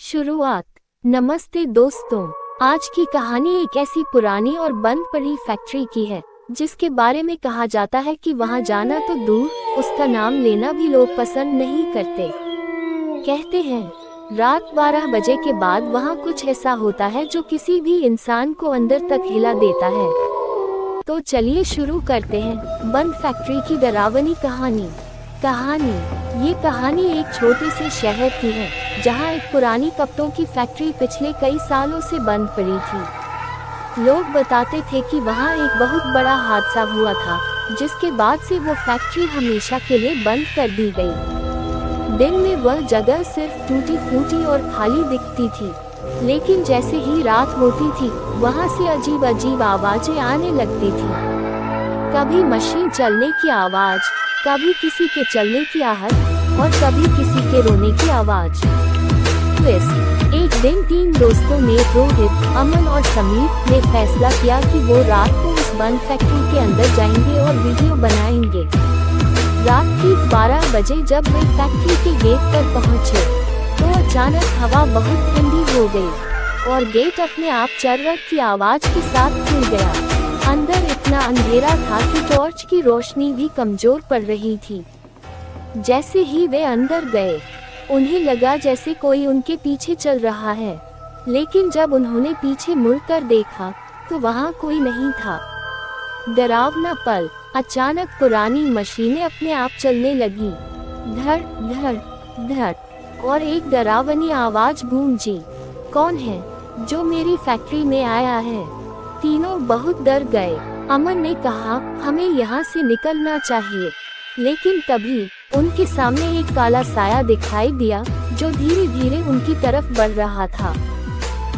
शुरुआत। नमस्ते दोस्तों, आज की कहानी एक ऐसी पुरानी और बंद पड़ी फैक्ट्री की है जिसके बारे में कहा जाता है कि वहां जाना तो दूर, उसका नाम लेना भी लोग पसंद नहीं करते। कहते हैं रात 12 बजे के बाद वहां कुछ ऐसा होता है जो किसी भी इंसान को अंदर तक हिला देता है। तो चलिए शुरू करते हैं बंद फैक्ट्री की डरावनी कहानी। ये कहानी एक छोटे से शहर की है जहां एक पुरानी कपड़ों की फैक्ट्री पिछले कई सालों से बंद पड़ी थी। लोग बताते थे कि वहां एक बहुत बड़ा हादसा हुआ था जिसके बाद से वो फैक्ट्री हमेशा के लिए बंद कर दी गई। दिन में वह जगह सिर्फ टूटी फूटी और खाली दिखती थी, लेकिन जैसे ही रात होती थी वहां से अजीब अजीब आवाजें आने लगती थी। कभी मशीन चलने की आवाज, कभी किसी के चलने की आहट और कभी किसी के रोने की आवाज। एक दिन 3 दोस्तों ने, रोहित, अमन और समीर, ने फैसला किया कि वो रात को उस बंद फैक्ट्री के अंदर जाएंगे और वीडियो बनाएंगे। रात ठीक 12 बजे जब वे फैक्ट्री के गेट पर पहुंचे तो अचानक हवा बहुत ठंडी हो गई और गेट अपने आप चर्र की आवाज के साथ खुल गया। अंदर इतना अंधेरा था कि टॉर्च की रोशनी भी कमजोर पड़ रही थी। जैसे ही वे अंदर गए उन्हें लगा जैसे कोई उनके पीछे चल रहा है, लेकिन जब उन्होंने पीछे मुड़कर देखा तो वहां कोई नहीं था। डरावना पल। अचानक पुरानी मशीनें अपने आप चलने लगी, धड़ धड़ धड़, और एक डरावनी आवाज गूंजी, कौन है जो मेरी फैक्ट्री में आया है? तीनों बहुत डर गए। अमन ने कहा, हमें यहाँ से निकलना चाहिए, लेकिन तभी उनके सामने एक काला साया दिखाई दिया जो धीरे धीरे उनकी तरफ बढ़ रहा था।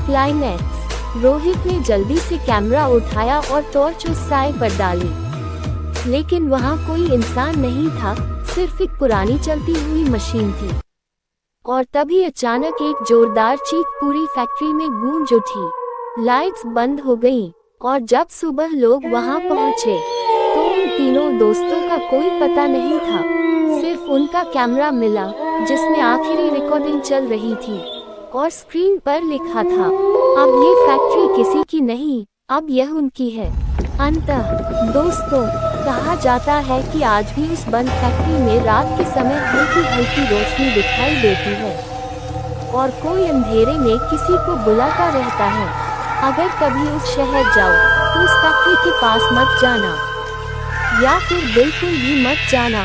क्लाइमैक्स। रोहित ने जल्दी से कैमरा उठाया और टॉर्च उस साए पर डाली, लेकिन वहाँ कोई इंसान नहीं था, सिर्फ एक पुरानी चलती हुई मशीन थी। और तभी अचानक एक जोरदार चीख पूरी फैक्ट्री में गूंज उठी। लाइट्स बंद हो गईं, और जब सुबह लोग वहां पहुंचे तो उन तीनों दोस्तों का कोई पता नहीं था। सिर्फ उनका कैमरा मिला जिसमें आखिरी रिकॉर्डिंग चल रही थी और स्क्रीन पर लिखा था, अब ये फैक्ट्री किसी की नहीं, अब यह उनकी है। अंततः दोस्तों, कहा जाता है कि आज भी उस बंद फैक्ट्री में रात के समय हल्की हल्की रोशनी दिखाई देती है और कोई अंधेरे में किसी को बुलाता रहता है। अगर कभी उस शहर जाओ तो उस फैक्ट्री के पास मत जाना, या फिर बिल्कुल भी मत जाना।